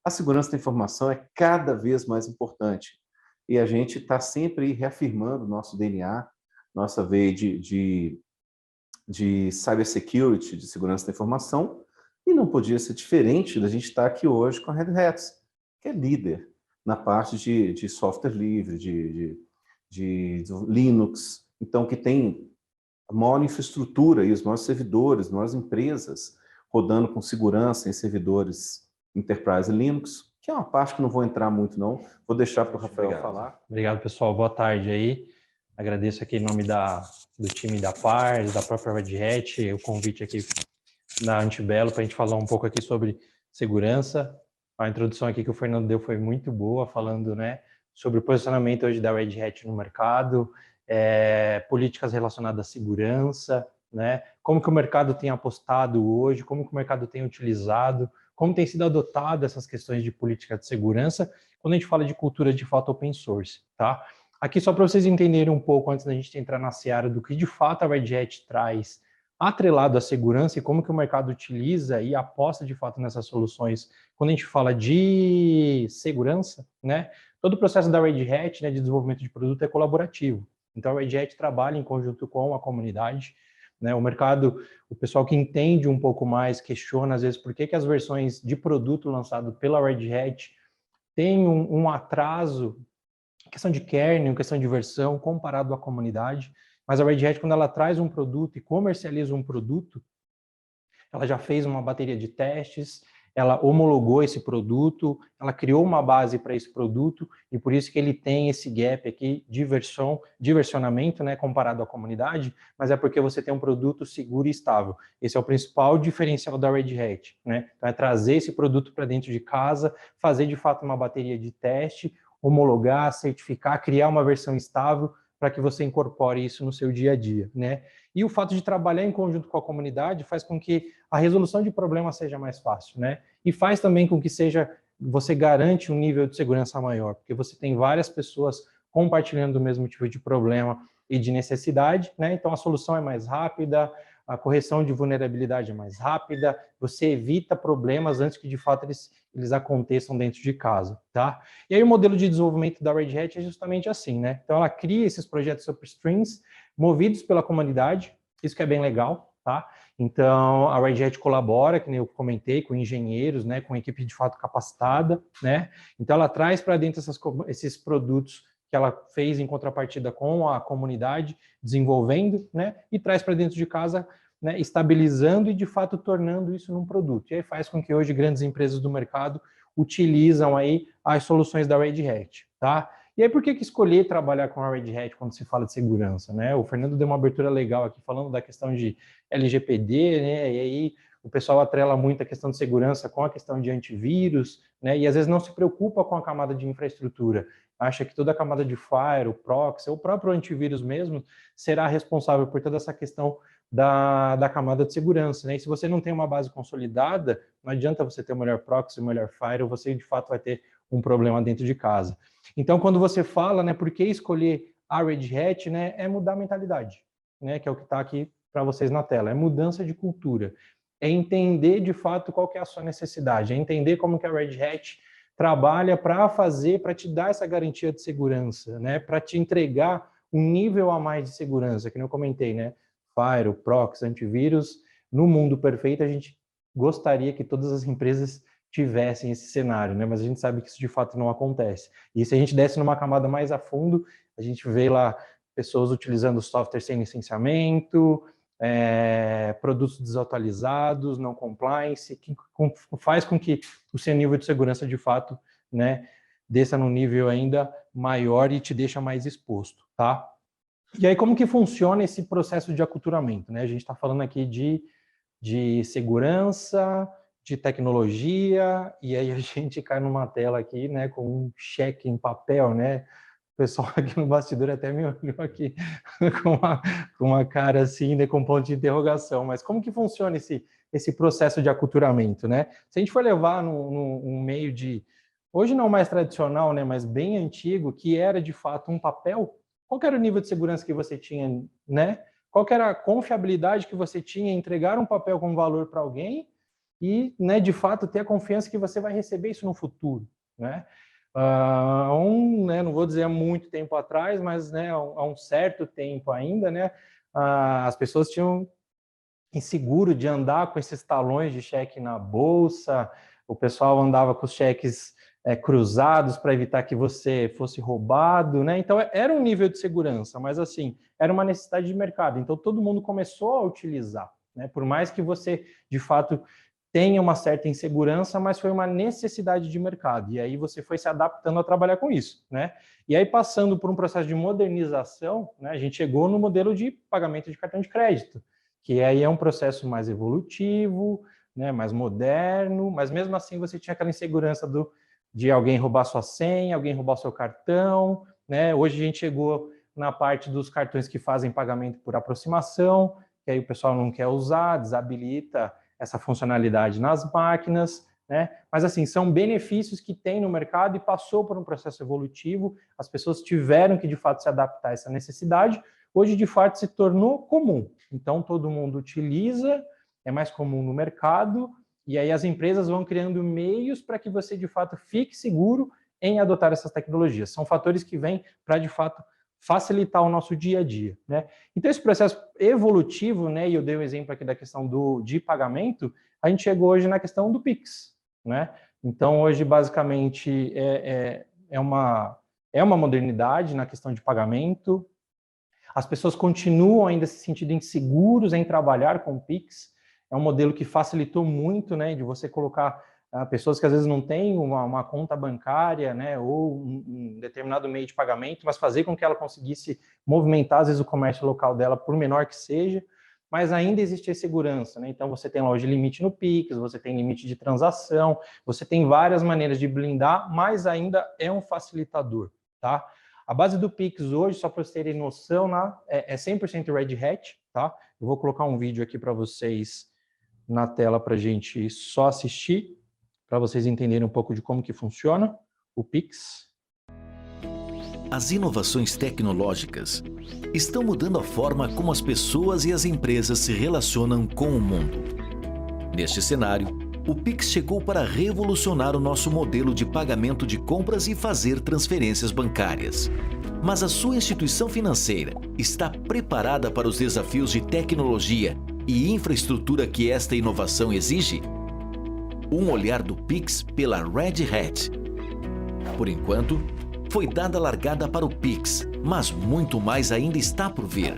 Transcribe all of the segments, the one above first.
a segurança da informação é cada vez mais importante. E a gente está sempre reafirmando nosso DNA, nossa veia de cybersecurity, de segurança da informação, e não podia ser diferente da gente estar aqui hoje com a Red Hat, que é líder na parte de software livre, de Linux, então que tem a maior infraestrutura e os maiores servidores, as maiores empresas rodando com segurança em servidores Enterprise Linux, que é uma parte que não vou entrar muito não, vou deixar para o Rafael falar. Obrigado, pessoal. Boa tarde aí. Agradeço aqui em nome do time da Pars, da própria Red Hat, o convite aqui da Antibelo para a gente falar um pouco aqui sobre segurança. A introdução aqui que o Fernando deu foi muito boa, falando, né, sobre o posicionamento hoje da Red Hat no mercado, políticas relacionadas à segurança, né, como que o mercado tem apostado hoje, como que o mercado tem utilizado, como tem sido adotado essas questões de política de segurança, quando a gente fala de cultura de fato open source, tá? Aqui só para vocês entenderem um pouco, antes da gente entrar na seara do que de fato a Red Hat traz atrelado à segurança e como que o mercado utiliza e aposta de fato nessas soluções. Quando a gente fala de segurança, né, todo o processo da Red Hat, né, de desenvolvimento de produto é colaborativo. Então a Red Hat trabalha em conjunto com a comunidade, né, o mercado, o pessoal que entende um pouco mais questiona às vezes por que as versões de produto lançado pela Red Hat têm um atraso, questão de kernel, questão de versão comparado à comunidade. Mas a Red Hat, quando ela traz um produto e comercializa um produto, ela já fez uma bateria de testes, ela homologou esse produto, ela criou uma base para esse produto, e por isso que ele tem esse gap aqui de versionamento, né, comparado à comunidade, mas é porque você tem um produto seguro e estável. Esse é o principal diferencial da Red Hat, né? Então é trazer esse produto para dentro de casa, fazer de fato uma bateria de teste, homologar, certificar, criar uma versão estável para que você incorpore isso no seu dia a dia, né? E o fato de trabalhar em conjunto com a comunidade faz com que a resolução de problemas seja mais fácil, né? E faz também com que você garante um nível de segurança maior, porque você tem várias pessoas compartilhando o mesmo tipo de problema e de necessidade, né? Então a solução é mais rápida, a correção de vulnerabilidade é mais rápida, você evita problemas antes que de fato eles aconteçam dentro de casa, tá? E aí o modelo de desenvolvimento da Red Hat é justamente assim, né? Então ela cria esses projetos upstreams movidos pela comunidade, isso que é bem legal, tá? Então a Red Hat colabora, que nem eu comentei, com engenheiros, né, com equipe de fato capacitada, né? Então ela traz para dentro esses produtos que ela fez em contrapartida com a comunidade, desenvolvendo, né? E traz para dentro de casa, né, estabilizando e de fato tornando isso num produto. E aí faz com que hoje grandes empresas do mercado utilizam aí as soluções da Red Hat, tá? E aí por que escolher trabalhar com a Red Hat quando se fala de segurança, né? O Fernando deu uma abertura legal aqui falando da questão de LGPD, né? E aí o pessoal atrela muito a questão de segurança com a questão de antivírus, né? E às vezes não se preocupa com a camada de infraestrutura. Acha que toda a camada de firewall, o proxy, o próprio antivírus mesmo, será responsável por toda essa questão da camada de segurança, né? E se você não tem uma base consolidada, não adianta você ter o melhor proxy, o melhor firewall, você de fato vai ter um problema dentro de casa. Então, quando você fala, né, por que escolher a Red Hat, né, é mudar a mentalidade, né, que é o que está aqui para vocês na tela, é mudança de cultura, é entender de fato qual que é a sua necessidade, é entender como que a Red Hat trabalha para te dar essa garantia de segurança, né, para te entregar um nível a mais de segurança, que eu comentei, né, Firewall, Proxy, antivírus. No mundo perfeito, a gente gostaria que todas as empresas tivessem esse cenário, né? Mas a gente sabe que isso de fato não acontece. E se a gente desce numa camada mais a fundo, a gente vê lá pessoas utilizando software sem licenciamento, produtos desatualizados, não compliance, que faz com que o seu nível de segurança de fato, né, desça num nível ainda maior e te deixa mais exposto, tá? E aí, como que funciona esse processo de aculturamento, né? A gente está falando aqui de segurança, de tecnologia, e aí a gente cai numa tela aqui, né, com um cheque em papel, né? O pessoal aqui no bastidor até me olhou aqui com uma cara assim, né, com ponto de interrogação. Mas como que funciona esse processo de aculturamento, né? Se a gente for levar num meio de, hoje não mais tradicional, né, mas bem antigo, que era de fato um papel, qual era o nível de segurança que você tinha, né? Qual era a confiabilidade que você tinha em entregar um papel com valor para alguém e, né, de fato, ter a confiança que você vai receber isso no futuro, né? Né, não vou dizer há muito tempo atrás, mas, né, há um certo tempo ainda, né, as pessoas tinham inseguro de andar com esses talões de cheque na bolsa, o pessoal andava com os cheques cruzados para evitar que você fosse roubado, né? Então era um nível de segurança, mas assim, era uma necessidade de mercado. Então todo mundo começou a utilizar, né? Por mais que você, de fato, tenha uma certa insegurança, mas foi uma necessidade de mercado. E aí você foi se adaptando a trabalhar com isso, né? E aí passando por um processo de modernização, né, a gente chegou no modelo de pagamento de cartão de crédito, que aí é um processo mais evolutivo, né, mais moderno, mas mesmo assim você tinha aquela insegurança de alguém roubar sua senha, alguém roubar seu cartão, né? Hoje a gente chegou na parte dos cartões que fazem pagamento por aproximação, que aí o pessoal não quer usar, desabilita essa funcionalidade nas máquinas, né? Mas assim, são benefícios que tem no mercado e passou por um processo evolutivo, as pessoas tiveram que de fato se adaptar a essa necessidade, hoje de fato se tornou comum. Então todo mundo utiliza, é mais comum no mercado, e aí as empresas vão criando meios para que você de fato fique seguro em adotar essas tecnologias. São fatores que vêm para de fato facilitar o nosso dia a dia, né? Então esse processo evolutivo, né, e eu dei um exemplo aqui da questão de pagamento, a gente chegou hoje na questão do Pix, né? Então hoje basicamente é uma modernidade na questão de pagamento. As pessoas continuam ainda se sentindo inseguros em trabalhar com o Pix. É um modelo que facilitou muito, né, de você colocar pessoas que às vezes não têm uma conta bancária, né, ou um determinado meio de pagamento, mas fazer com que ela conseguisse movimentar, às vezes, o comércio local dela, por menor que seja, mas ainda existe a segurança, né? Então, você tem lá hoje limite no Pix, você tem limite de transação, você tem várias maneiras de blindar, mas ainda é um facilitador, tá? A base do Pix hoje, só para vocês terem noção, né, é 100% Red Hat, tá? Eu vou colocar um vídeo aqui para vocês na tela para a gente só assistir, para vocês entenderem um pouco de como que funciona o Pix. As inovações tecnológicas estão mudando a forma como as pessoas e as empresas se relacionam com o mundo. Neste cenário, o Pix chegou para revolucionar o nosso modelo de pagamento de compras e fazer transferências bancárias. Mas a sua instituição financeira está preparada para os desafios de tecnologia e infraestrutura que esta inovação exige? Um olhar do Pix pela Red Hat. Por enquanto, foi dada a largada para o Pix, mas muito mais ainda está por vir.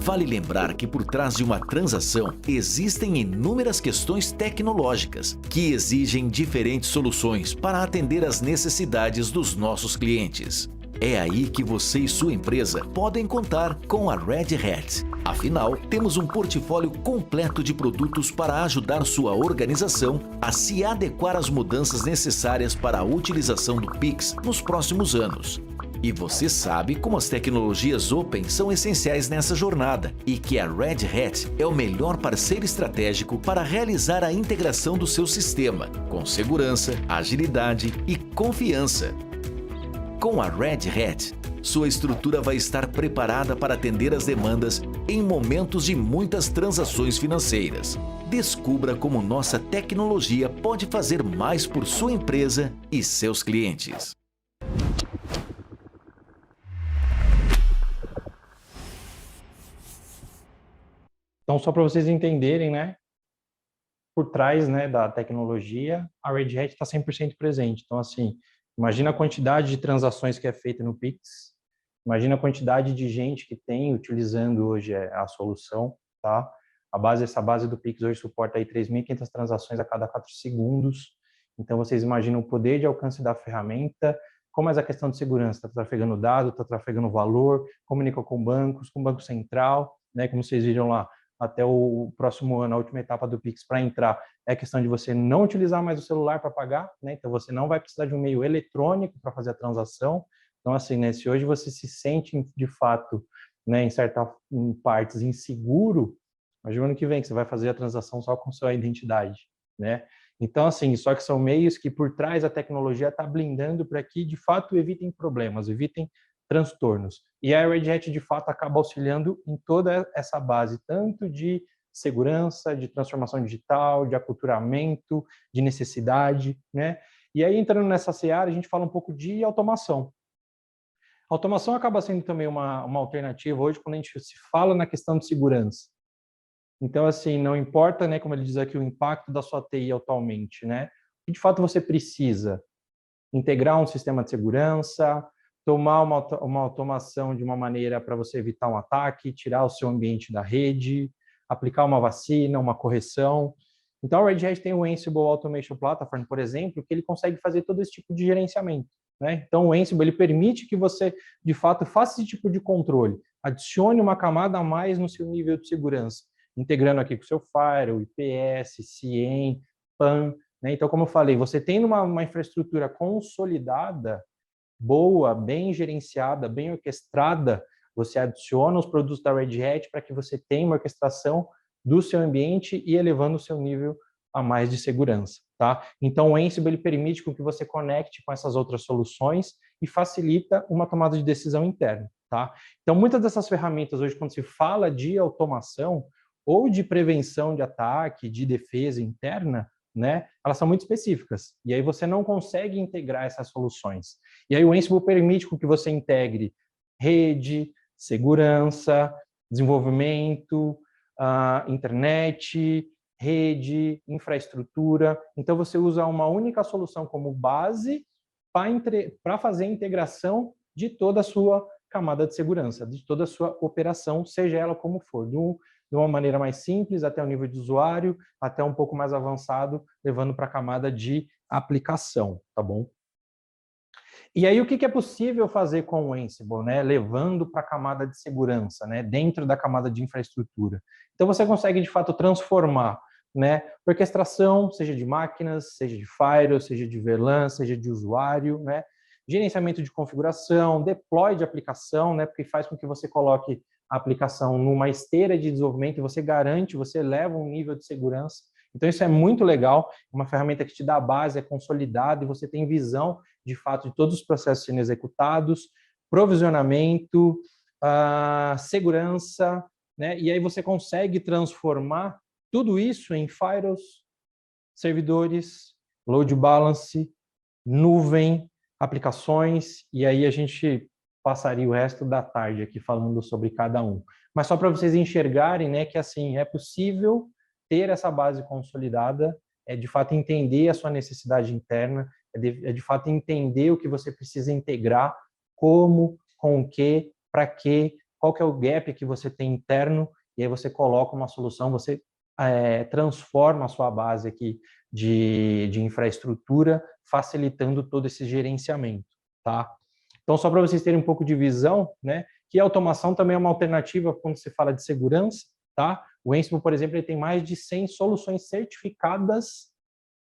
Vale lembrar que por trás de uma transação existem inúmeras questões tecnológicas que exigem diferentes soluções para atender às necessidades dos nossos clientes. É aí que você e sua empresa podem contar com a Red Hat. Afinal, temos um portfólio completo de produtos para ajudar sua organização a se adequar às mudanças necessárias para a utilização do Pix nos próximos anos. E você sabe como as tecnologias Open são essenciais nessa jornada e que a Red Hat é o melhor parceiro estratégico para realizar a integração do seu sistema, com segurança, agilidade e confiança. Com a Red Hat, sua estrutura vai estar preparada para atender as demandas em momentos de muitas transações financeiras. Descubra como nossa tecnologia pode fazer mais por sua empresa e seus clientes. Então, só para vocês entenderem, né, por trás, né, da tecnologia, a Red Hat está 100% presente. Então, assim, imagina a quantidade de transações que é feita no Pix, imagina a quantidade de gente que tem utilizando hoje a solução, tá? Essa base do Pix hoje suporta aí 3.500 transações a cada 4 segundos. Então, vocês imaginam o poder de alcance da ferramenta, como é a questão de segurança, está trafegando dado, está trafegando valor, comunica com bancos, com o Banco Central, né, como vocês viram lá, até o próximo ano, a última etapa do Pix para entrar é a questão de você não utilizar mais o celular para pagar, né? Então você não vai precisar de um meio eletrônico para fazer a transação. Então assim, né, se hoje você se sente de fato, né, em partes inseguro, imagina o ano que vem que você vai fazer a transação só com sua identidade, né? Então, assim, só que são meios que por trás a tecnologia está blindando para que, de fato, evitem problemas, evitem transtornos. E a Red Hat, de fato, acaba auxiliando em toda essa base, tanto de segurança, de transformação digital, de aculturamento, de necessidade, né? E aí, entrando nessa seara, a gente fala um pouco de automação. A automação acaba sendo também uma alternativa hoje quando a gente se fala na questão de segurança. Então, assim, não importa, né, como ele diz aqui, o impacto da sua TI atualmente, né? De fato, você precisa integrar um sistema de segurança, tomar uma automação de uma maneira para você evitar um ataque, tirar o seu ambiente da rede, aplicar uma vacina, uma correção. Então, a Red Hat tem o Ansible Automation Platform, por exemplo, que ele consegue fazer todo esse tipo de gerenciamento, né? Então, o Ansible ele permite que você, de fato, faça esse tipo de controle, adicione uma camada a mais no seu nível de segurança, integrando aqui com o seu Firewall, IPS, CIEM, PAN, né? Então, como eu falei, você tendo uma infraestrutura consolidada, boa, bem gerenciada, bem orquestrada, você adiciona os produtos da Red Hat para que você tenha uma orquestração do seu ambiente e elevando o seu nível a mais de segurança, tá? Então, o Ansible ele permite que você conecte com essas outras soluções e facilita uma tomada de decisão interna, tá? Então, muitas dessas ferramentas hoje, quando se fala de automação ou de prevenção de ataque, de defesa interna, né, elas são muito específicas. E aí você não consegue integrar essas soluções. E aí o Ansible permite que você integre rede, segurança, desenvolvimento, internet, rede, infraestrutura. Então, você usa uma única solução como base para fazer a integração de toda a sua camada de segurança, de toda a sua operação, seja ela como for, de uma maneira mais simples, até o nível de usuário, até um pouco mais avançado, levando para a camada de aplicação, tá bom? E aí, o que é possível fazer com o Ansible, né? Levando para a camada de segurança, né? Dentro da camada de infraestrutura. Então, você consegue, de fato, transformar, né? Orquestração, seja de máquinas, seja de firewall, seja de VLAN, seja de usuário, né? Gerenciamento de configuração, deploy de aplicação, né? Porque faz com que você coloque a aplicação numa esteira de desenvolvimento e você garante, você eleva um nível de segurança. Então, isso é muito legal, uma ferramenta que te dá a base, é consolidada e você tem visão, de fato, de todos os processos sendo executados, provisionamento, segurança, né? E aí você consegue transformar tudo isso em firewalls, servidores, load balance, nuvem, aplicações, e aí a gente passaria o resto da tarde aqui falando sobre cada um. Mas só para vocês enxergarem, né, que assim, é possível ter essa base consolidada, é de fato entender a sua necessidade interna, é de fato entender o que você precisa integrar, como, com o que, para quê, qual que é o gap que você tem interno, e aí você coloca uma solução, você transforma a sua base aqui de infraestrutura, facilitando todo esse gerenciamento, tá? Então, só para vocês terem um pouco de visão, né, que a automação também é uma alternativa quando se fala de segurança, tá? O Ansible, por exemplo, ele tem mais de 100 soluções certificadas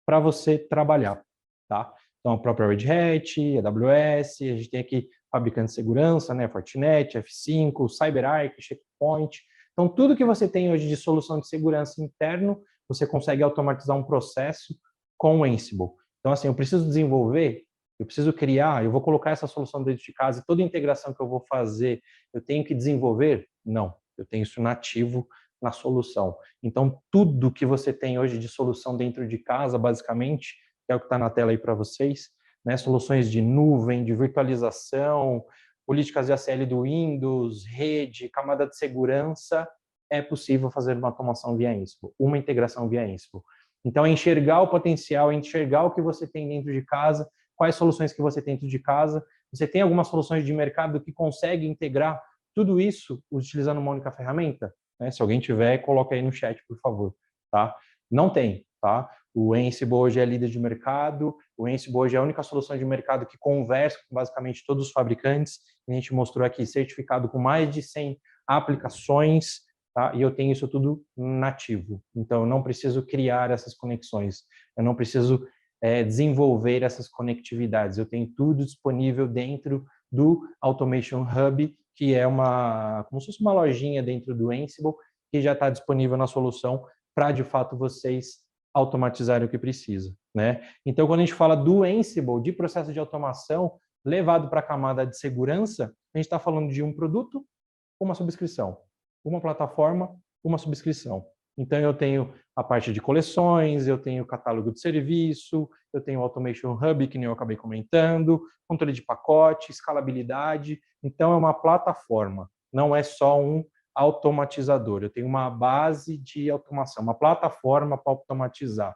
para você trabalhar, tá? Então, a própria Red Hat, AWS, a gente tem aqui fabricantes de segurança, né, Fortinet, F5, CyberArk, Checkpoint. Então, tudo que você tem hoje de solução de segurança interno, você consegue automatizar um processo com o Ansible. Então, assim, eu preciso desenvolver, eu preciso criar, eu vou colocar essa solução dentro de casa, toda a integração que eu vou fazer, eu tenho que desenvolver? Não, eu tenho isso nativo na solução. Então, tudo que você tem hoje de solução dentro de casa, basicamente, é o que está na tela aí para vocês, né? Soluções de nuvem, de virtualização, políticas de ACL do Windows, rede, camada de segurança, é possível fazer uma automação via Ansible, uma integração via Ansible. Então, é enxergar o potencial, é enxergar o que você tem dentro de casa, quais soluções que você tem dentro de casa. Você tem algumas soluções de mercado que conseguem integrar tudo isso utilizando uma única ferramenta? Né? Se alguém tiver, coloca aí no chat, por favor. Tá? Não tem. Tá? O Ansible hoje é líder de mercado, o Ansible hoje é a única solução de mercado que conversa com basicamente todos os fabricantes. A gente mostrou aqui certificado com mais de 100 aplicações, tá? E eu tenho isso tudo nativo. Então, eu não preciso criar essas conexões, eu não preciso desenvolver essas conectividades. Eu tenho tudo disponível dentro do Automation Hub, que é como se fosse uma lojinha dentro do Ansible, que já está disponível na solução para, de fato, vocês automatizar o que precisa, né? Então, quando a gente fala do Ansible, de processo de automação levado para a camada de segurança, a gente está falando de um produto, uma subscrição, uma plataforma, uma subscrição. Então, eu tenho a parte de coleções, eu tenho catálogo de serviço, eu tenho o Automation Hub, que nem eu acabei comentando, controle de pacote, escalabilidade. Então, é uma plataforma, não é só um automatizador. Eu tenho uma base de automação, uma plataforma para automatizar.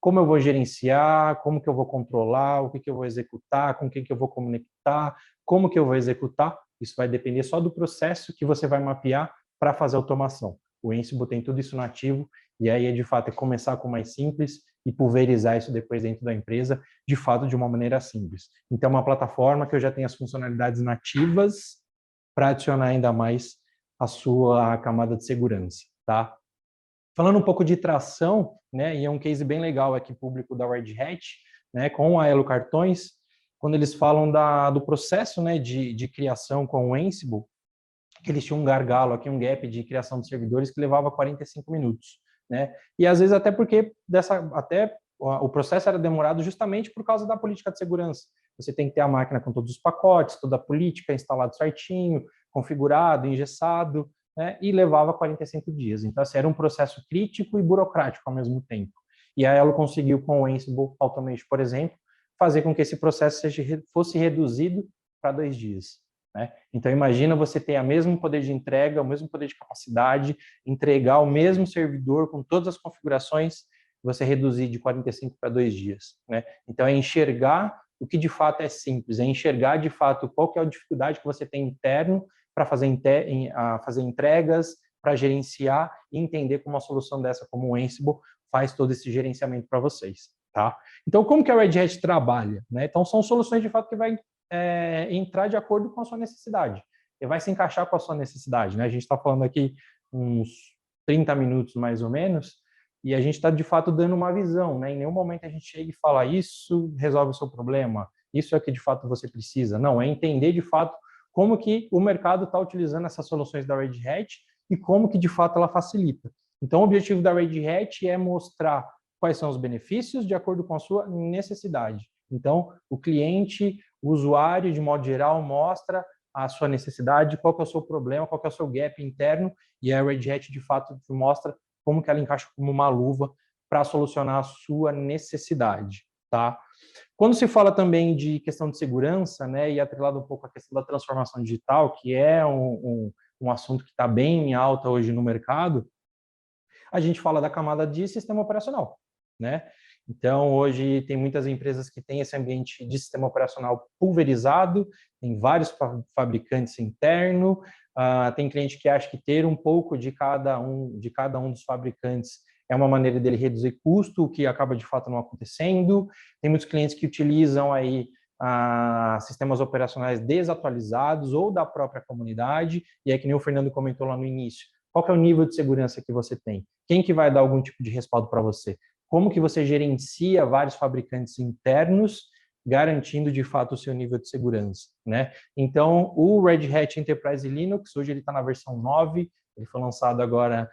Como eu vou gerenciar, como que eu vou controlar, o que que eu vou executar, com quem que eu vou conectar, como que eu vou executar, isso vai depender só do processo que você vai mapear para fazer automação. O Ansible tem tudo isso nativo, e aí, de fato, é começar com o mais simples e pulverizar isso depois dentro da empresa, de fato, de uma maneira simples. Então, é uma plataforma que eu já tenho as funcionalidades nativas para adicionar ainda mais a sua camada de segurança, tá? Falando um pouco de tração, né, e é um case bem legal aqui público da Red Hat, né, com a Elo Cartões, quando eles falam do processo, né, de criação com o Ansible, que eles tinham um gargalo aqui, um gap de criação de servidores que levava 45 minutos, né? E às vezes até porque o processo era demorado justamente por causa da política de segurança. Você tem que ter a máquina com todos os pacotes, toda a política instalado certinho, configurado, engessado, né? E levava 45 dias. Então, assim, era um processo crítico e burocrático ao mesmo tempo. E a Elo conseguiu, com o Ansible Automation, por exemplo, fazer com que esse processo fosse reduzido para 2 dias. Né? Então, imagina você ter o mesmo poder de entrega, o mesmo poder de capacidade, entregar o mesmo servidor com todas as configurações, você reduzir de 45 para 2 dias. Né? Então, é enxergar o que de fato é simples, é enxergar de fato qual que é a dificuldade que você tem interno para fazer entregas, para gerenciar e entender como uma solução dessa, como o Ansible, faz todo esse gerenciamento para vocês. Tá? Então, como que a Red Hat trabalha? Né? Então, são soluções de fato que vai entrar de acordo com a sua necessidade. E vai se encaixar com a sua necessidade. Né? A gente está falando aqui uns 30 minutos, mais ou menos, e a gente está, de fato, dando uma visão. Né? Em nenhum momento a gente chega e fala, isso resolve o seu problema, isso é o que, de fato, você precisa. Não, é entender, de fato, como que o mercado está utilizando essas soluções da Red Hat e como que, de fato, ela facilita. Então, o objetivo da Red Hat é mostrar quais são os benefícios de acordo com a sua necessidade. Então, o cliente, o usuário, de modo geral, mostra a sua necessidade, qual que é o seu problema, qual que é o seu gap interno, e a Red Hat, de fato, mostra como que ela encaixa como uma luva para solucionar a sua necessidade. Tá? Quando se fala também de questão de segurança, né, e atrelado um pouco à questão da transformação digital, que é um assunto que está bem em alta hoje no mercado, a gente fala da camada de sistema operacional, né? Então, hoje tem muitas empresas que têm esse ambiente de sistema operacional pulverizado, tem vários fabricantes internos, tem cliente que acha que ter um pouco de cada um dos fabricantes é uma maneira dele reduzir custo, o que acaba de fato não acontecendo. Tem muitos clientes que utilizam aí sistemas operacionais desatualizados ou da própria comunidade, e é que nem o Fernando comentou lá no início. Qual que é o nível de segurança que você tem? Quem que vai dar algum tipo de respaldo para você? Como que você gerencia vários fabricantes internos, garantindo de fato o seu nível de segurança, né? Então, o Red Hat Enterprise Linux, hoje ele está na versão 9, ele foi lançado agora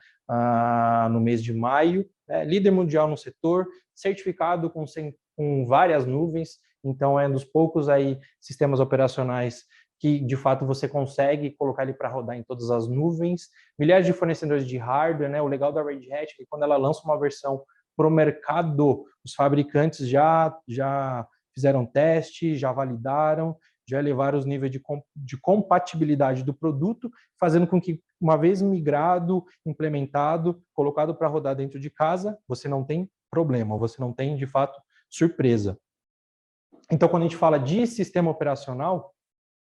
no mês de maio, líder mundial no setor, certificado com várias nuvens, então é um dos poucos aí sistemas operacionais que de fato você consegue colocar ele para rodar em todas as nuvens, milhares de fornecedores de hardware, né? O legal da Red Hat é que quando ela lança uma versão para o mercado, os fabricantes já fizeram teste, já validaram, já elevaram os níveis de compatibilidade do produto, fazendo com que, uma vez migrado, implementado, colocado para rodar dentro de casa, você não tem problema, você não tem, de fato, surpresa. Então, quando a gente fala de sistema operacional,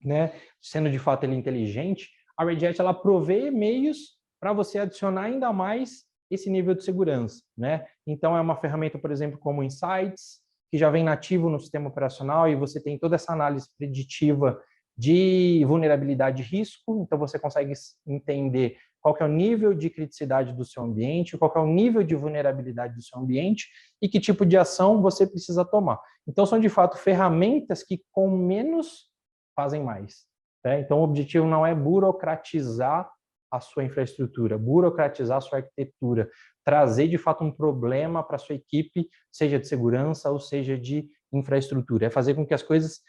né, sendo de fato ele inteligente, a Red Hat ela provê meios para você adicionar ainda mais esse nível de segurança, né? Então, é uma ferramenta, por exemplo, como Insights, que já vem nativo no sistema operacional e você tem toda essa análise preditiva de vulnerabilidade e risco, então você consegue entender qual que é o nível de criticidade do seu ambiente, qual que é o nível de vulnerabilidade do seu ambiente e que tipo de ação você precisa tomar. Então, são, de fato, ferramentas que, com menos, fazem mais. Né? Então, o objetivo não é burocratizar a sua infraestrutura, burocratizar a sua arquitetura, trazer de fato um problema para a sua equipe, seja de segurança ou seja de infraestrutura. É fazer com que as coisas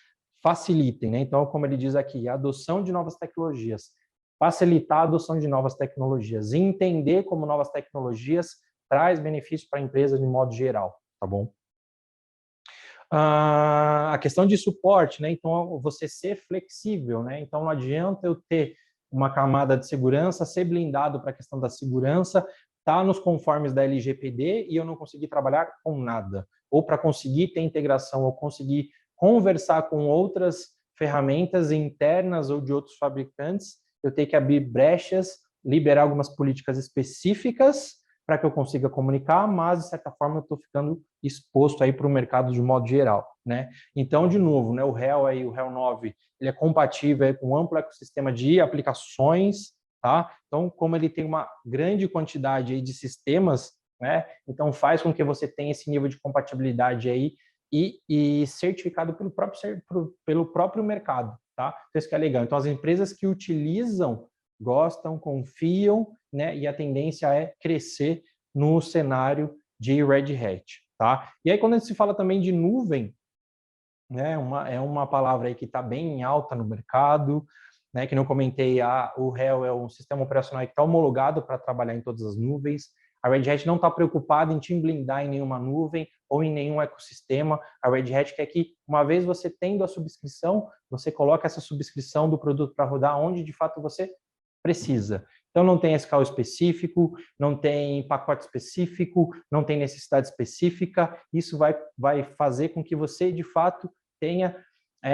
facilitem, né? Então, como ele diz aqui, a adoção de novas tecnologias, facilitar a adoção de novas tecnologias, entender como novas tecnologias traz benefício para a empresa de modo geral, tá bom? A questão de suporte, né? Então, você ser flexível, né? Então, não adianta eu ter uma camada de segurança, ser blindado para a questão da segurança, tá nos conformes da LGPD e eu não conseguir trabalhar com nada. Ou para conseguir ter integração, ou conseguir conversar com outras ferramentas internas ou de outros fabricantes, eu tenho que abrir brechas, liberar algumas políticas específicas para que eu consiga comunicar, mas, de certa forma, eu estou ficando exposto aí para o mercado de modo geral, né? Então, de novo, né, o RHEL aí, o RHEL 9, ele é compatível aí com um amplo ecossistema de aplicações, tá? Então, como ele tem uma grande quantidade aí de sistemas, né? Então, faz com que você tenha esse nível de compatibilidade aí e certificado pelo próprio mercado, tá? Então, isso que é legal. Então, as empresas que utilizam gostam, confiam, né? E a tendência é crescer no cenário de Red Hat, tá? E aí, quando a gente se fala também de nuvem, né? É uma palavra aí que está bem em alta no mercado, né? Que não comentei, o RHEL é um sistema operacional que está homologado para trabalhar em todas as nuvens. A Red Hat não está preocupada em te blindar em nenhuma nuvem ou em nenhum ecossistema. A Red Hat quer que, uma vez você tendo a subscrição, você coloca essa subscrição do produto para rodar onde de fato você precisa. Então, não tem SKU específico, não tem pacote específico, não tem necessidade específica. Isso vai fazer com que você, de fato, tenha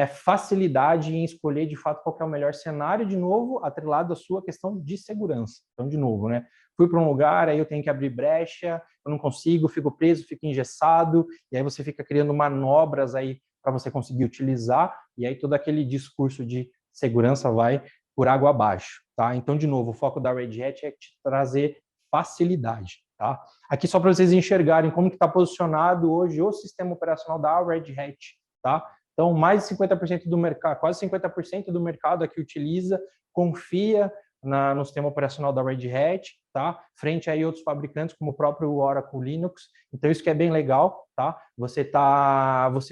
facilidade em escolher, de fato, qual é o melhor cenário, de novo, atrelado à sua questão de segurança. Então, de novo, né? Fui para um lugar, aí eu tenho que abrir brecha, eu não consigo, fico preso, fico engessado, e aí você fica criando manobras aí para você conseguir utilizar, e aí todo aquele discurso de segurança vai por água abaixo, tá? Então, de novo, o foco da Red Hat é te trazer facilidade, tá? Aqui só para vocês enxergarem como que está posicionado hoje o sistema operacional da Red Hat, tá? Então, mais de 50% do mercado, quase 50% do mercado aqui utiliza, confia no sistema operacional da Red Hat, tá? Frente a outros fabricantes, como o próprio Oracle Linux. Então, isso que é bem legal, tá? Você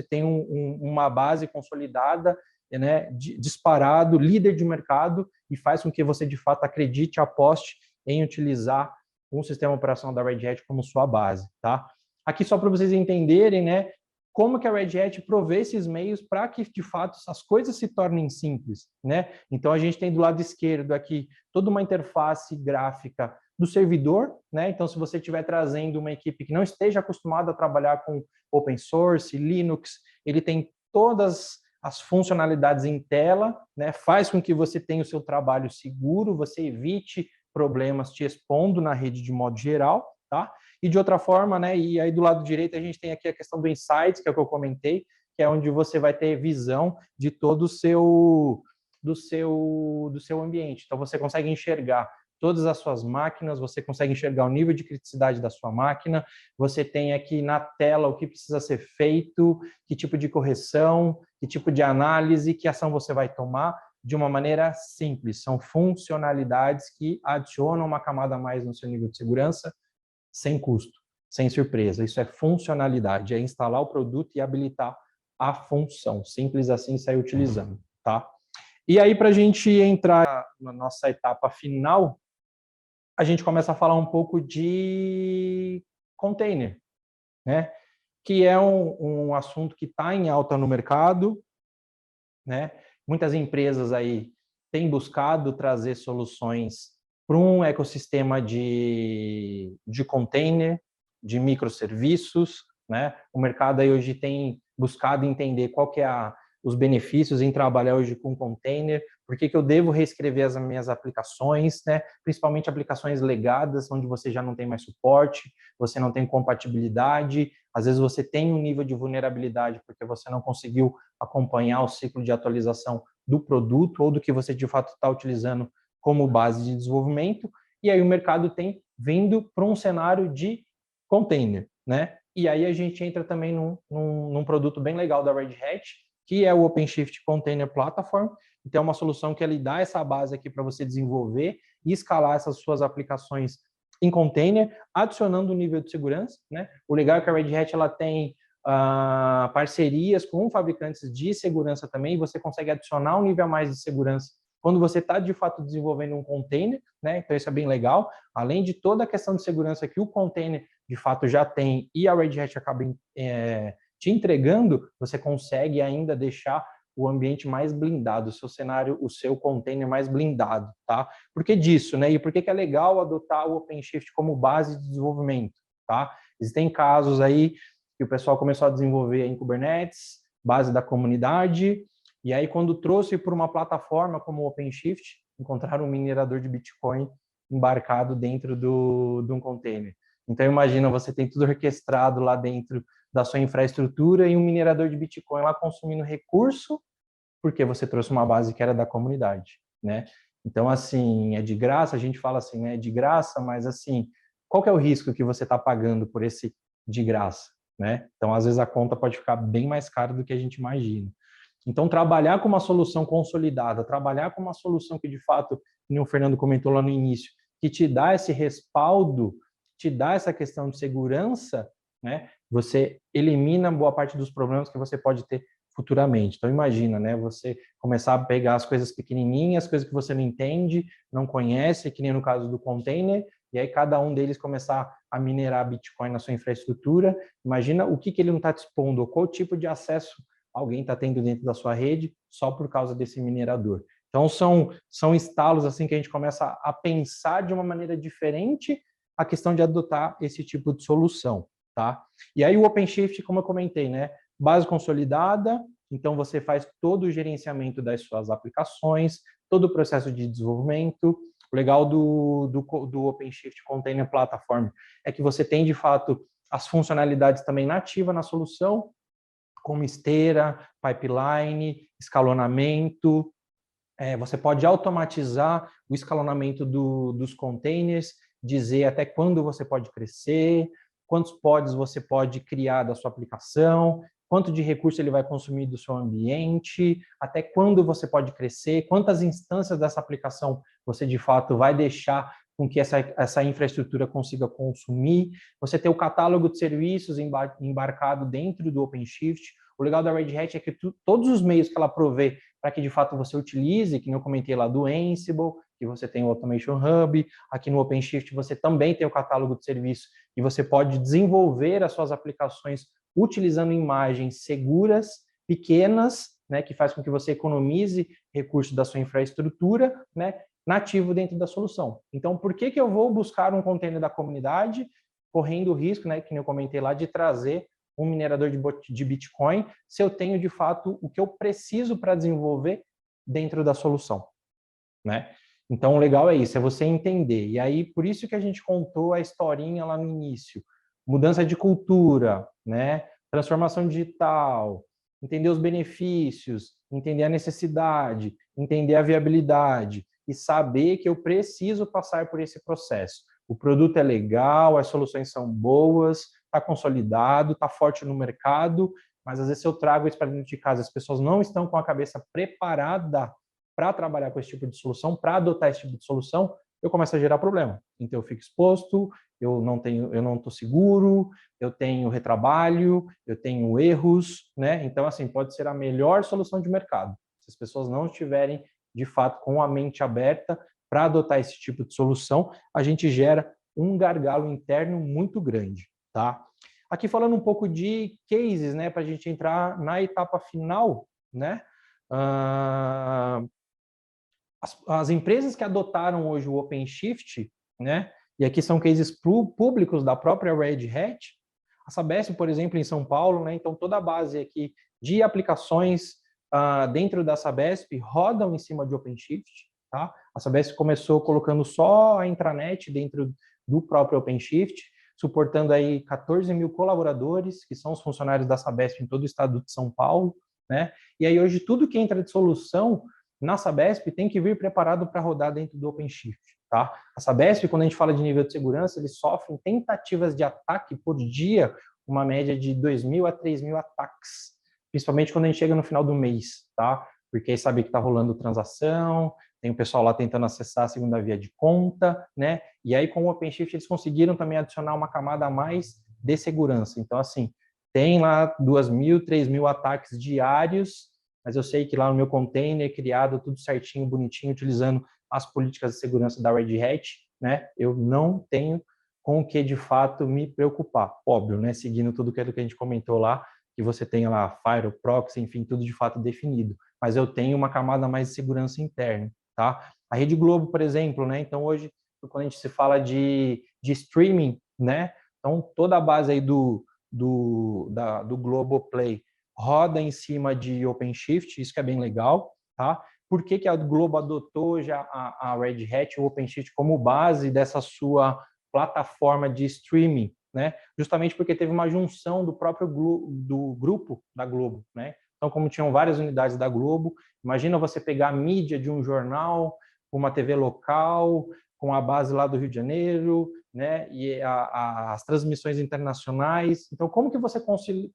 tem uma base consolidada, né, disparado, líder de mercado, e faz com que você, de fato, acredite, aposte em utilizar um sistema operacional da Red Hat como sua base, tá? Aqui só para vocês entenderem, né, como que a Red Hat provê esses meios para que, de fato, as coisas se tornem simples, né? Então, a gente tem do lado esquerdo aqui toda uma interface gráfica do servidor, né? Então, se você estiver trazendo uma equipe que não esteja acostumada a trabalhar com open source, Linux, ele tem todas as funcionalidades em tela, né? Faz com que você tenha o seu trabalho seguro, você evite problemas te expondo na rede de modo geral, tá? E de outra forma, né? E aí do lado direito a gente tem aqui a questão do Insights, que é o que eu comentei, que é onde você vai ter visão de todo do seu ambiente. Então você consegue enxergar todas as suas máquinas, você consegue enxergar o nível de criticidade da sua máquina, você tem aqui na tela o que precisa ser feito, que tipo de correção, que tipo de análise, que ação você vai tomar, de uma maneira simples. São funcionalidades que adicionam uma camada a mais no seu nível de segurança, sem custo, sem surpresa. Isso é funcionalidade, é instalar o produto e habilitar a função. Simples assim, sair utilizando, tá? E aí, para a gente entrar na nossa etapa final, a gente começa a falar um pouco de container, né? Que é um assunto que está em alta no mercado, né? Muitas empresas aí têm buscado trazer soluções para um ecossistema de container, de microserviços, né? O mercado aí hoje tem buscado entender qual que é os benefícios em trabalhar hoje com container, por que eu devo reescrever as minhas aplicações, né? Principalmente aplicações legadas, onde você já não tem mais suporte, você não tem compatibilidade, às vezes você tem um nível de vulnerabilidade porque você não conseguiu acompanhar o ciclo de atualização do produto ou do que você de fato está utilizando como base de desenvolvimento, e aí o mercado tem vindo para um cenário de container, né? E aí a gente entra também num produto bem legal da Red Hat, que é o OpenShift Container Platform. Então, é uma solução que ele dá essa base aqui para você desenvolver e escalar essas suas aplicações em container, adicionando um nível de segurança, né? O legal é que a Red Hat ela tem parcerias com fabricantes de segurança também, e você consegue adicionar um nível a mais de segurança quando você está, de fato, desenvolvendo um container, né? Então, isso é bem legal. Além de toda a questão de segurança que o container, de fato, já tem e a Red Hat acaba te entregando, você consegue ainda deixar o ambiente mais blindado, o seu cenário, o seu container mais blindado, tá? Por que disso, né? E por que é legal adotar o OpenShift como base de desenvolvimento, tá? Existem casos aí que o pessoal começou a desenvolver em Kubernetes, base da comunidade, e aí quando trouxe para uma plataforma como o OpenShift, encontraram um minerador de Bitcoin embarcado dentro de um container. Então imagina, você tem tudo orquestrado lá dentro da sua infraestrutura e um minerador de Bitcoin lá consumindo recurso, porque você trouxe uma base que era da comunidade, né? Então, assim, é de graça, a gente fala assim, né? É de graça, mas assim, qual que é o risco que você está pagando por esse de graça, né? Então, às vezes a conta pode ficar bem mais cara do que a gente imagina. Então, trabalhar com uma solução consolidada, trabalhar com uma solução que, de fato, como o Fernando comentou lá no início, que te dá esse respaldo, te dá essa questão de segurança, né? Você elimina boa parte dos problemas que você pode ter futuramente. Então, imagina, né? Você começar a pegar as coisas pequenininhas, coisas que você não entende, não conhece, que nem no caso do container, e aí cada um deles começar a minerar Bitcoin na sua infraestrutura. Imagina o que ele não está dispondo, ou qual tipo de acesso alguém está tendo dentro da sua rede só por causa desse minerador. Então, são estalos assim que a gente começa a pensar de uma maneira diferente a questão de adotar esse tipo de solução, tá? E aí o OpenShift, como eu comentei, né? Base consolidada, então você faz todo o gerenciamento das suas aplicações, todo o processo de desenvolvimento. O legal do OpenShift Container Platform é que você tem, de fato, as funcionalidades também nativas na solução, como esteira, pipeline, escalonamento. Você pode automatizar o escalonamento dos containers, dizer até quando você pode crescer, quantos pods você pode criar da sua aplicação, quanto de recurso ele vai consumir do seu ambiente, até quando você pode crescer, quantas instâncias dessa aplicação você, de fato, vai deixar com que essa infraestrutura consiga consumir. Você tem o catálogo de serviços embarcado dentro do OpenShift. O legal da Red Hat é que todos os meios que ela provê para que, de fato, você utilize, que eu comentei lá do Ansible, que você tem o Automation Hub, aqui no OpenShift você também tem o catálogo de serviços e você pode desenvolver as suas aplicações utilizando imagens seguras, pequenas, né, que faz com que você economize recursos da sua infraestrutura, né, nativo dentro da solução. Então, por que eu vou buscar um container da comunidade, correndo o risco, né, que eu comentei lá, de trazer um minerador de Bitcoin, se eu tenho, de fato, o que eu preciso para desenvolver dentro da solução, né? Então, o legal é isso, é você entender. E aí, por isso que a gente contou a historinha lá no início. Mudança de cultura, né? Transformação digital, entender os benefícios, entender a necessidade, entender a viabilidade e saber que eu preciso passar por esse processo. O produto é legal, as soluções são boas, está consolidado, está forte no mercado, mas às vezes se eu trago isso para dentro de casa, as pessoas não estão com a cabeça preparada para trabalhar com esse tipo de solução, para adotar esse tipo de solução, eu começo a gerar problema. Então eu fico exposto, eu não estou seguro, eu tenho retrabalho, eu tenho erros, né? Então assim, pode ser a melhor solução de mercado. Se as pessoas não estiverem de fato com a mente aberta para adotar esse tipo de solução, a gente gera um gargalo interno muito grande, tá? Aqui falando um pouco de cases, né, para a gente entrar na etapa final, né? As empresas que adotaram hoje o OpenShift, né? E aqui são cases públicos da própria Red Hat. A Sabesp, por exemplo, em São Paulo, né? Então toda a base aqui de aplicações dentro da Sabesp rodam em cima de OpenShift, tá? A Sabesp começou colocando só a intranet dentro do próprio OpenShift, suportando aí 14 mil colaboradores, que são os funcionários da Sabesp em todo o estado de São Paulo, né? E aí hoje tudo que entra de solução na Sabesp tem que vir preparado para rodar dentro do OpenShift, tá? A Sabesp, quando a gente fala de nível de segurança, eles sofrem tentativas de ataque por dia, uma média de 2.000 a 3.000 ataques, principalmente quando a gente chega no final do mês, tá? Porque aí sabe que está rolando transação, tem o pessoal lá tentando acessar a segunda via de conta, né? E aí com o OpenShift eles conseguiram também adicionar uma camada a mais de segurança. Então, assim, tem lá 2.000, 3.000 ataques diários, mas eu sei que lá no meu container, criado tudo certinho, bonitinho, utilizando as políticas de segurança da Red Hat, né? Eu não tenho com o que, de fato, me preocupar. Óbvio, né? Seguindo tudo aquilo que a gente comentou lá, que você tenha lá Firewall, Proxy, enfim, tudo de fato definido. Mas eu tenho uma camada mais de segurança interna, tá? A Rede Globo, por exemplo, né? Então, hoje, quando a gente se fala de streaming, né? Então, toda a base aí do Globoplay roda em cima de OpenShift, isso que é bem legal, tá? Por que a Globo adotou já a Red Hat e o OpenShift como base dessa sua plataforma de streaming, né? Justamente porque teve uma junção do próprio do grupo da Globo, né? Então, como tinham várias unidades da Globo, imagina você pegar a mídia de um jornal, uma TV local, com a base lá do Rio de Janeiro, né? E as transmissões internacionais. Então, como que você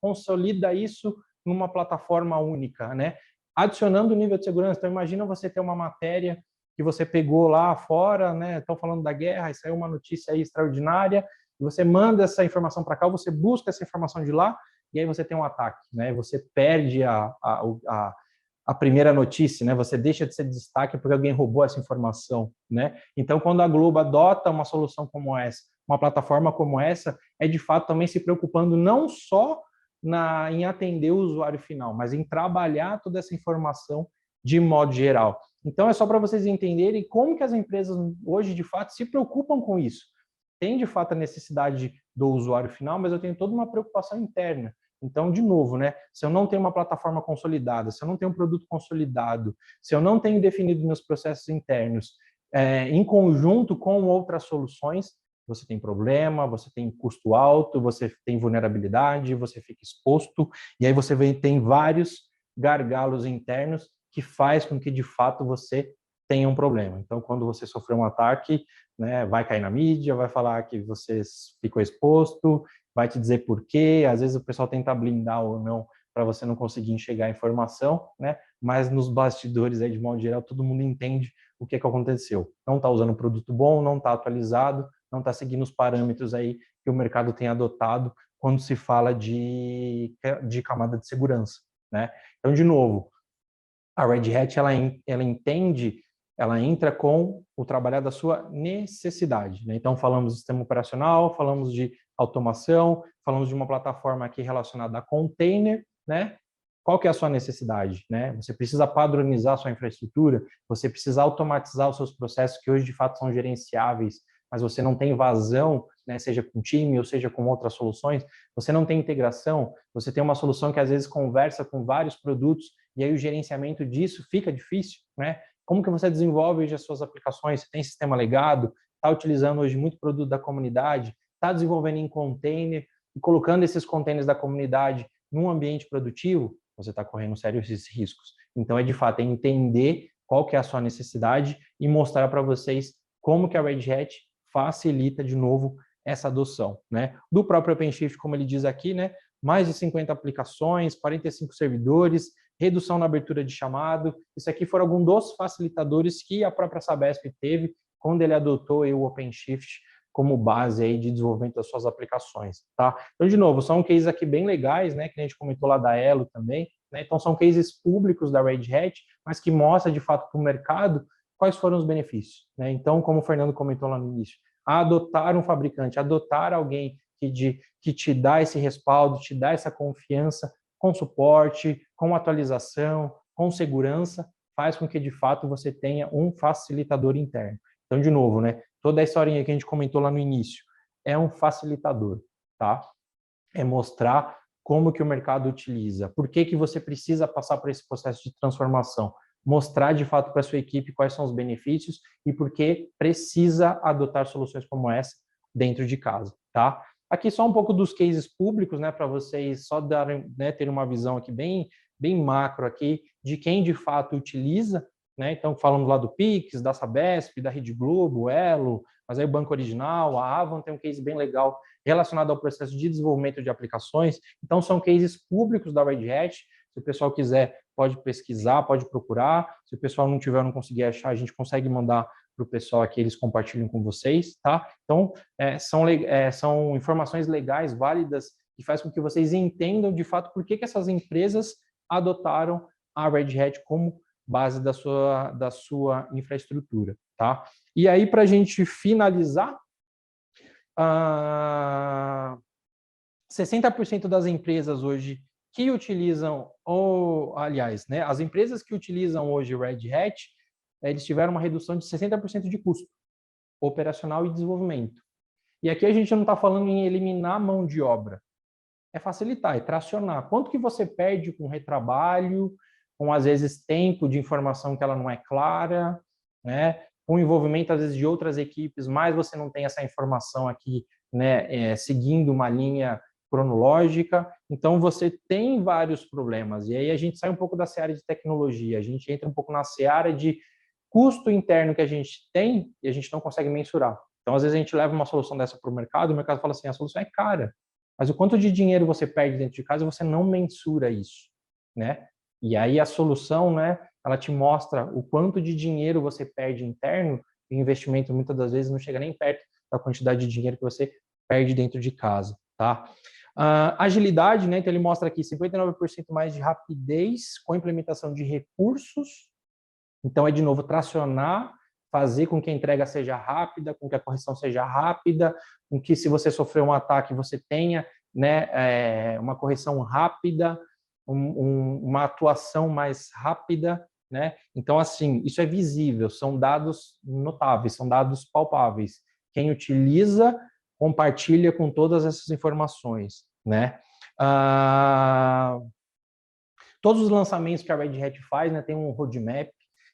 consolida isso numa plataforma única, né? Adicionando o nível de segurança. Então, imagina você ter uma matéria que você pegou lá fora, né? Estão falando da guerra, e saiu uma notícia aí extraordinária, e você manda essa informação para cá, você busca essa informação de lá, e aí você tem um ataque, né? Você perde a primeira notícia, né? Você deixa de ser destaque porque alguém roubou essa informação, né? Então, quando a Globo adota uma solução como essa, uma plataforma como essa, é de fato também se preocupando não só em atender o usuário final, mas em trabalhar toda essa informação de modo geral. Então, é só para vocês entenderem como que as empresas hoje, de fato, se preocupam com isso. Tem, de fato, a necessidade do usuário final, mas eu tenho toda uma preocupação interna. Então, de novo, né? Se eu não tenho uma plataforma consolidada, se eu não tenho um produto consolidado, se eu não tenho definido meus processos internos em conjunto com outras soluções, você tem problema, você tem custo alto, você tem vulnerabilidade, você fica exposto, e aí você tem vários gargalos internos que faz com que, de fato, você tenha um problema. Então, quando você sofreu um ataque, né, vai cair na mídia, vai falar que você ficou exposto, vai te dizer por quê, às vezes o pessoal tenta blindar ou não para você não conseguir enxergar a informação, né? Mas nos bastidores, aí, de modo geral, todo mundo entende o que aconteceu. Não está usando um produto bom, não está atualizado, não está seguindo os parâmetros aí que o mercado tem adotado quando se fala de camada de segurança, né? Então, de novo, a Red Hat ela entende, ela entra com o trabalhar da sua necessidade, né? Então, falamos de sistema operacional, falamos de automação, falamos de uma plataforma aqui relacionada a container, né? Qual que é a sua necessidade, né? Você precisa padronizar a sua infraestrutura, você precisa automatizar os seus processos que hoje de fato são gerenciáveis, mas você não tem vazão, né, seja com time ou seja com outras soluções, você não tem integração, você tem uma solução que às vezes conversa com vários produtos e aí o gerenciamento disso fica difícil, né? Como que você desenvolve hoje as suas aplicações? Você tem sistema legado, está utilizando hoje muito produto da comunidade, está desenvolvendo em container e colocando esses containers da comunidade num ambiente produtivo, você está correndo sérios riscos. Então, é de fato entender qual que é a sua necessidade e mostrar para vocês como que a Red Hat facilita, de novo, essa adoção, né? Do próprio OpenShift, como ele diz aqui, né? Mais de 50 aplicações, 45 servidores, redução na abertura de chamado. Isso aqui foram alguns dos facilitadores que a própria Sabesp teve quando ele adotou o OpenShift como base aí de desenvolvimento das suas aplicações, tá? Então, de novo, são cases aqui bem legais, né? Que a gente comentou lá da Elo também, né? Então, são cases públicos da Red Hat, mas que mostra, de fato, para o mercado quais foram os benefícios, né? Então, como o Fernando comentou lá no início, adotar um fabricante, adotar alguém que te dá esse respaldo, te dá essa confiança com suporte, com atualização, com segurança, faz com que, de fato, você tenha um facilitador interno. Então, de novo, né? Toda a historinha que a gente comentou lá no início é um facilitador, tá? É mostrar como que o mercado utiliza, por que você precisa passar por esse processo de transformação, mostrar de fato para a sua equipe quais são os benefícios e por que precisa adotar soluções como essa dentro de casa, tá? Aqui só um pouco dos cases públicos, né, para vocês só darem, né, ter uma visão aqui bem macro aqui de quem de fato utiliza, né? Então falamos lá do Pix, da Sabesp, da Rede Globo, Elo, mas aí o Banco Original, a Avon tem um case bem legal relacionado ao processo de desenvolvimento de aplicações. Então são cases públicos da Red Hat. Se o pessoal quiser pode pesquisar, pode procurar. Se o pessoal não tiver, não conseguir achar, a gente consegue mandar para o pessoal aqui, eles compartilham com vocês, tá? Então, são informações legais, válidas, que faz com que vocês entendam, de fato, por que essas empresas adotaram a Red Hat como base da sua infraestrutura, tá? E aí, para a gente finalizar, 60% das empresas hoje que utilizam, aliás, né, as empresas que utilizam hoje Red Hat, eles tiveram uma redução de 60% de custo operacional e desenvolvimento. E aqui a gente não está falando em eliminar a mão de obra, é facilitar, é tracionar. Quanto que você perde com retrabalho, com, às vezes, tempo de informação que ela não é clara, né? Com envolvimento, às vezes, de outras equipes, mas você não tem essa informação aqui, né, seguindo uma linha cronológica. Então, você tem vários problemas. E aí a gente sai um pouco da seara de tecnologia, a gente entra um pouco na seara de custo interno que a gente tem e a gente não consegue mensurar. Então, às vezes, a gente leva uma solução dessa para o mercado fala assim, a solução é cara, mas o quanto de dinheiro você perde dentro de casa, você não mensura isso, né? E aí a solução, né, ela te mostra o quanto de dinheiro você perde interno, e o investimento muitas das vezes não chega nem perto da quantidade de dinheiro que você perde dentro de casa, tá? Agilidade, né, então ele mostra aqui 59% mais de rapidez com a implementação de recursos. Então é, de novo, tracionar, fazer com que a entrega seja rápida, com que a correção seja rápida, com que, se você sofreu um ataque, você tenha, né, uma correção rápida, uma atuação mais rápida, né? Então, assim, isso é visível, são dados notáveis, são dados palpáveis. Quem utiliza, compartilha com todas essas informações, né? Todos os lançamentos que a Red Hat faz, né, tem um roadmap.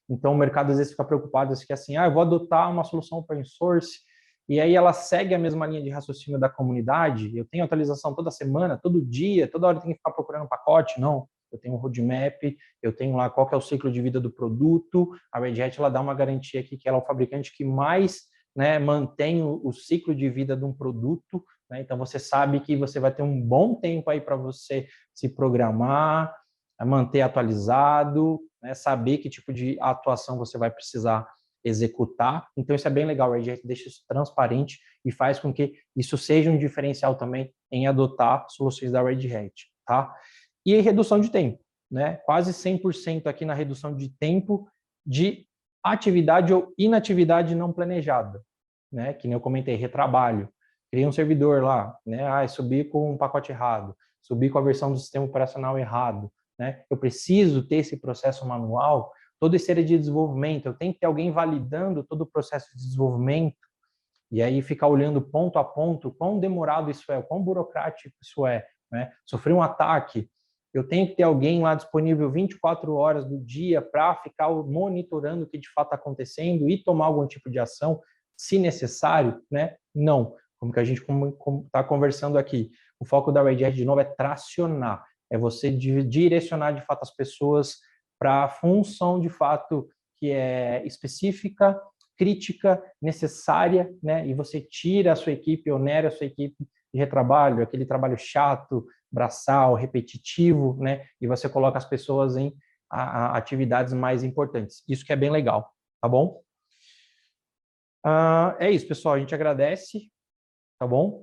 Então, o mercado às vezes fica preocupado, que assim, eu vou adotar uma solução open source, e aí ela segue a mesma linha de raciocínio da comunidade, eu tenho atualização toda semana, todo dia, toda hora eu tenho que ficar procurando um pacote. Não, eu tenho um roadmap, eu tenho lá qual que é o ciclo de vida do produto. A Red Hat, ela dá uma garantia aqui que ela é o fabricante que mais, né, mantém o ciclo de vida de um produto, né? Então, você sabe que você vai ter um bom tempo aí para você se programar, manter atualizado, né, saber que tipo de atuação você vai precisar executar. Então, isso é bem legal. A Red Hat deixa isso transparente e faz com que isso seja um diferencial também em adotar soluções da Red Hat, tá? E redução de tempo, né? Quase 100% aqui na redução de tempo de atividade ou inatividade não planejada, né? Que nem eu comentei, retrabalho. Criei um servidor lá, né? Subi com um pacote errado, subi com a versão do sistema operacional errado, né? Eu preciso ter esse processo manual, toda esteira de desenvolvimento, eu tenho que ter alguém validando todo o processo de desenvolvimento, e aí ficar olhando ponto a ponto, quão demorado isso é, quão burocrático isso é, né? Sofrer um ataque, eu tenho que ter alguém lá disponível 24 horas do dia para ficar monitorando o que de fato está acontecendo e tomar algum tipo de ação, se necessário, né? Não. Como que a gente está conversando aqui, o foco da Red Hat, de novo, é tracionar, é você direcionar, de fato, as pessoas para a função, de fato, que é específica, crítica, necessária, né? E você tira a sua equipe, onera a sua equipe de retrabalho, aquele trabalho chato, braçal, repetitivo, né? E você coloca as pessoas em atividades mais importantes. Isso que é bem legal, tá bom? É isso, pessoal. A gente agradece, tá bom?